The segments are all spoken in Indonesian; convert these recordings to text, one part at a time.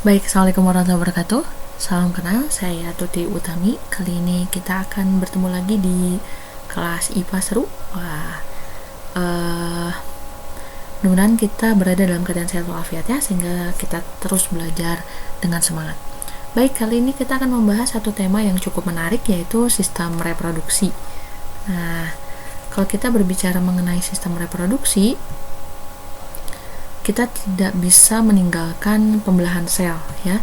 Baik, Assalamualaikum warahmatullahi wabarakatuh. Salam kenal, saya Tuti Utami. Kali ini kita akan bertemu lagi di kelas IPA seru. Mudah-mudahan kita berada dalam keadaan sehat walafiat ya, sehingga kita terus belajar dengan semangat. Baik, kali ini kita akan membahas satu tema yang cukup menarik, yaitu sistem reproduksi. Nah, kalau kita berbicara mengenai sistem reproduksi, kita tidak bisa meninggalkan pembelahan sel ya.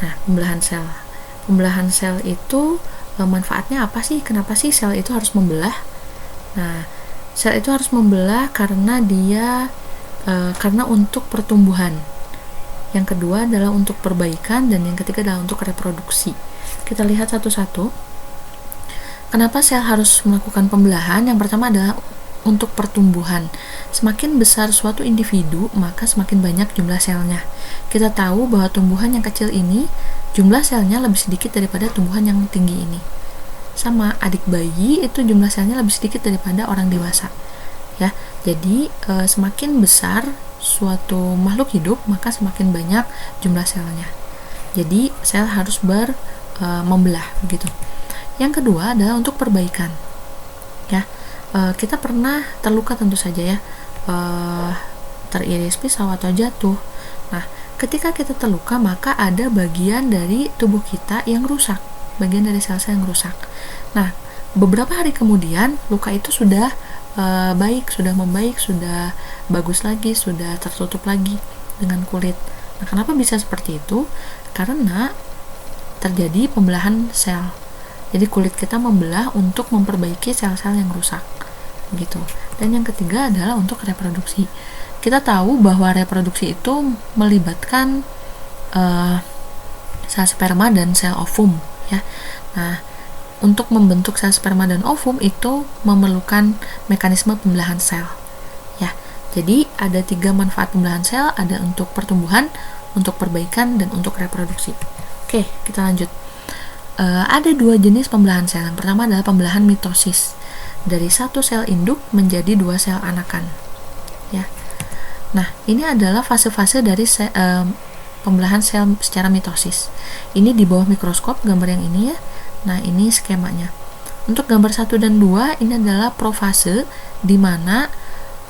Nah, pembelahan sel itu manfaatnya apa sih? Kenapa sih sel itu harus membelah? Nah, sel itu harus membelah karena karena untuk pertumbuhan. Yang kedua adalah untuk perbaikan, dan yang ketiga adalah untuk reproduksi. Kita lihat satu-satu. Kenapa sel harus melakukan pembelahan? Yang pertama adalah untuk pertumbuhan. Semakin besar suatu individu, maka semakin banyak jumlah selnya. Kita tahu bahwa tumbuhan yang kecil ini, jumlah selnya lebih sedikit daripada tumbuhan yang tinggi ini. Sama adik bayi itu jumlah selnya lebih sedikit daripada orang dewasa. Ya, jadi semakin besar suatu makhluk hidup, maka semakin banyak jumlah selnya. Jadi sel harus membelah begitu. Yang kedua adalah untuk perbaikan. Ya, kita pernah terluka tentu saja ya, teriris pisau atau jatuh. Nah, ketika kita terluka, maka ada bagian dari tubuh kita yang rusak, bagian dari sel-sel yang rusak. Nah, beberapa hari kemudian luka itu sudah baik, sudah membaik, sudah bagus lagi, sudah tertutup lagi dengan kulit. Nah, kenapa bisa seperti itu? Karena terjadi pembelahan sel. Jadi kulit kita membelah untuk memperbaiki sel-sel yang rusak. Gitu. Dan yang ketiga adalah untuk reproduksi. Kita tahu bahwa reproduksi itu melibatkan sel sperma dan sel ovum ya. Nah, untuk membentuk sel sperma dan ovum itu memerlukan mekanisme pembelahan sel ya. Jadi ada 3 manfaat pembelahan sel, ada untuk pertumbuhan, untuk perbaikan, dan untuk reproduksi. Oke, kita lanjut. Ada 2 jenis pembelahan sel. Yang pertama adalah pembelahan mitosis, dari 1 sel induk menjadi 2 sel anakan ya. Nah, ini adalah fase-fase dari pembelahan sel secara mitosis. Ini di bawah mikroskop gambar yang ini ya. Nah, ini skemanya. Untuk gambar 1 dan 2 ini adalah profase, di mana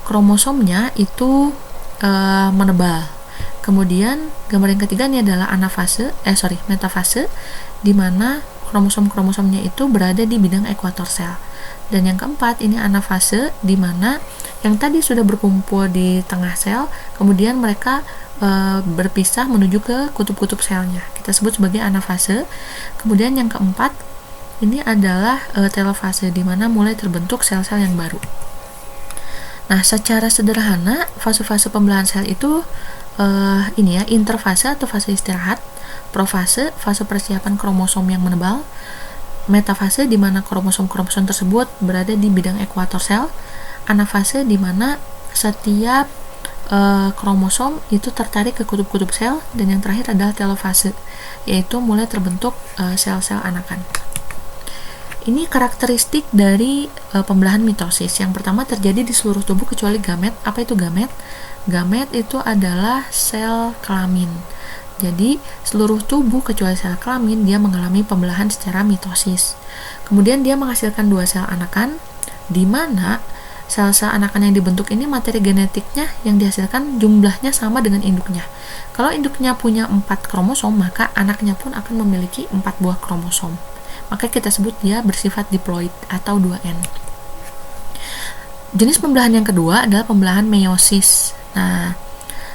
kromosomnya itu menebal. Kemudian gambar yang ketiga ini adalah metafase, di mana kromosom-kromosomnya itu berada di bidang ekuator sel. Dan yang keempat ini anafase, di mana yang tadi sudah berkumpul di tengah sel, kemudian mereka berpisah menuju ke kutub-kutub selnya. Kita sebut sebagai anafase. Kemudian yang keempat ini adalah telofase, di mana mulai terbentuk sel-sel yang baru. Nah, secara sederhana fase-fase pembelahan sel itu ini ya, interfase atau fase istirahat, profase, fase persiapan kromosom yang menebal, metafase di mana kromosom-kromosom tersebut berada di bidang ekuator sel, anafase di mana setiap kromosom itu tertarik ke kutub-kutub sel, dan yang terakhir adalah telofase, yaitu mulai terbentuk sel-sel anakan. Ini karakteristik dari pembelahan mitosis. Yang pertama terjadi di seluruh tubuh kecuali gamet. Apa itu gamet? Gamet itu adalah sel kelamin. Jadi seluruh tubuh kecuali sel kelamin dia mengalami pembelahan secara mitosis. Kemudian dia menghasilkan 2 sel anakan, di mana sel-sel anakan yang dibentuk ini materi genetiknya yang dihasilkan jumlahnya sama dengan induknya. Kalau induknya punya 4 kromosom, maka anaknya pun akan memiliki 4 buah kromosom. Maka kita sebut dia bersifat diploid atau 2N. Jenis pembelahan yang kedua adalah pembelahan meiosis. Nah,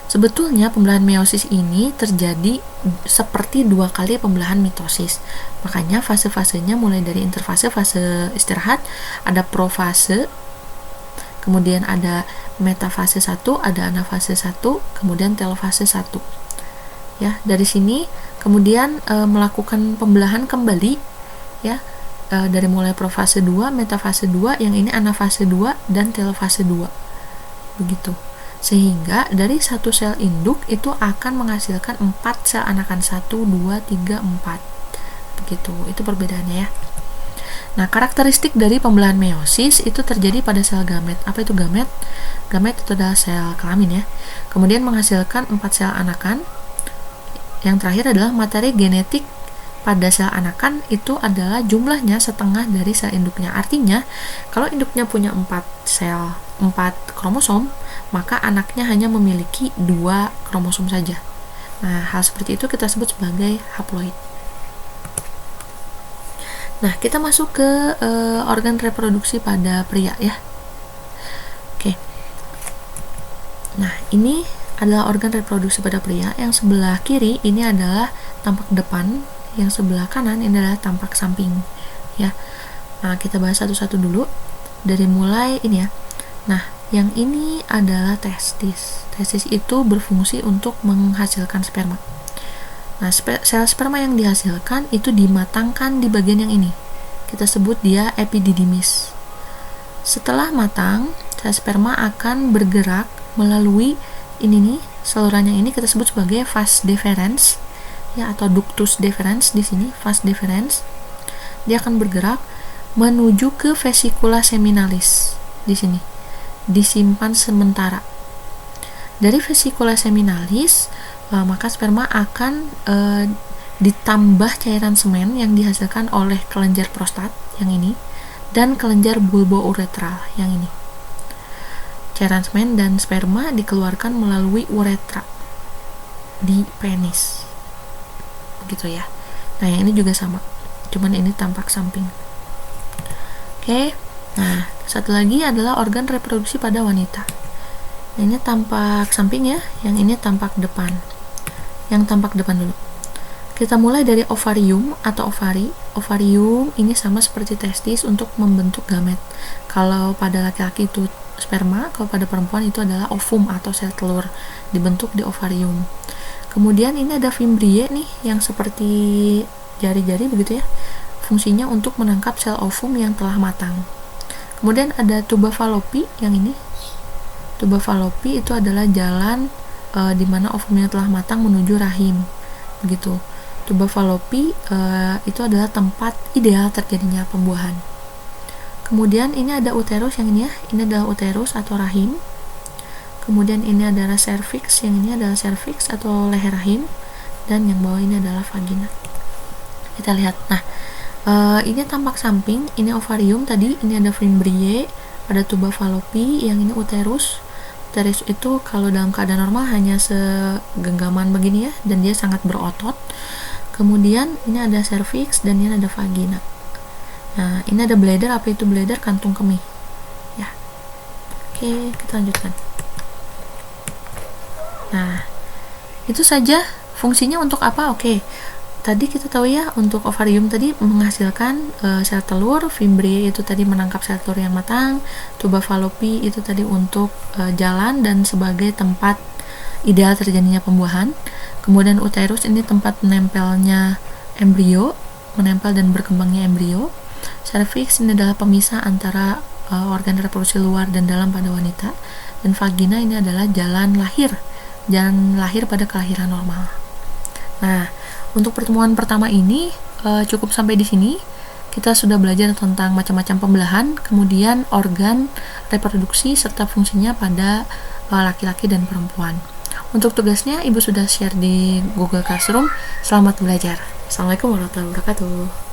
sebetulnya pembelahan meiosis ini terjadi seperti 2 kali pembelahan mitosis. Makanya fase-fasenya mulai dari interfase, fase istirahat, ada profase, kemudian ada metafase 1, ada anafase 1, kemudian telofase 1. Ya, dari sini kemudian melakukan pembelahan kembali ya, dari mulai profase 2, metafase 2, yang ini anafase 2 dan telofase 2. Begitu. Sehingga dari 1 sel induk itu akan menghasilkan 4 sel anakan, 1, 2, 3, 4. Begitu. Itu perbedaannya ya. Nah, karakteristik dari pembelahan meiosis itu terjadi pada sel gamet. Apa itu gamet? Gamet itu adalah sel kelamin ya. Kemudian menghasilkan 4 sel anakan yang terakhir adalah materi genetik pada sel anakan itu adalah jumlahnya setengah dari sel induknya. Artinya, kalau induknya punya 4 sel, 4 kromosom, maka anaknya hanya memiliki 2 kromosom saja. Nah, hal seperti itu kita sebut sebagai haploid. Nah, kita masuk ke organ reproduksi pada pria ya. Oke. Nah, ini adalah organ reproduksi pada pria. Yang sebelah kiri ini adalah tampak depan, yang sebelah kanan ini adalah tampak samping ya. Nah, kita bahas satu-satu dulu dari mulai ini ya. Nah, yang ini adalah testis. Testis itu berfungsi untuk menghasilkan sperma. Nah, sel sperma yang dihasilkan itu dimatangkan di bagian yang ini. Kita sebut dia epididymis. Setelah matang, sel sperma akan bergerak melalui ini nih, saluran yang ini kita sebut sebagai vas deferens ya, atau ductus deferens di sini, vas deferens. Dia akan bergerak menuju ke vesicula seminalis di sini. Disimpan sementara. Dari vesicula seminalis, maka sperma akan ditambah cairan semen yang dihasilkan oleh kelenjar prostat yang ini dan kelenjar bulbouretral yang ini. Cairan semen dan sperma dikeluarkan melalui uretra di penis. Begitu ya. Nah, yang ini juga sama. Cuman ini tampak samping. Oke. Nah, satu lagi adalah organ reproduksi pada wanita. Ini tampak samping ya, yang ini tampak depan. Yang tampak depan dulu. Kita mulai dari ovarium atau ovari. Ovarium ini sama seperti testis untuk membentuk gamet. Kalau pada laki-laki itu sperma, kalau pada perempuan itu adalah ovum atau sel telur, dibentuk di ovarium. Kemudian ini ada fimbriae nih, yang seperti jari-jari begitu ya. Fungsinya untuk menangkap sel ovum yang telah matang. Kemudian ada tuba fallopi yang ini. Tuba fallopi itu adalah jalan di mana ovumnya telah matang menuju rahim. Begitu. Tuba fallopi itu adalah tempat ideal terjadinya pembuahan. Kemudian ini ada uterus yang ini ya. Ini adalah uterus atau rahim. Kemudian ini adalah cervix, yang ini adalah cervix atau leher rahim, dan yang bawah ini adalah vagina. Kita lihat. Nah, ini tampak samping, ini ovarium tadi, ini ada fimbriae, ada tuba fallopi, yang ini uterus. Uterus itu kalau dalam keadaan normal hanya segenggaman begini ya, dan dia sangat berotot. Kemudian ini ada cervix dan ini ada vagina. Nah, ini ada bladder. Apa itu bladder? Kantung kemih. Ya. Oke, kita lanjutkan. Nah, itu saja fungsinya untuk apa? Oke. Tadi kita tahu ya, untuk ovarium tadi menghasilkan sel telur, fimbriae itu tadi menangkap sel telur yang matang, tuba fallopi itu tadi untuk jalan dan sebagai tempat ideal terjadinya pembuahan. Kemudian uterus ini tempat menempelnya embrio, menempel dan berkembangnya embrio. Cervix ini adalah pemisah antara organ reproduksi luar dan dalam pada wanita, dan vagina ini adalah jalan lahir pada kelahiran normal. Nah, untuk pertemuan pertama ini cukup sampai di sini. Kita sudah belajar tentang macam-macam pembelahan, kemudian organ reproduksi serta fungsinya pada laki-laki dan perempuan. Untuk tugasnya Ibu sudah share di Google Classroom. Selamat belajar. Assalamualaikum warahmatullahi wabarakatuh.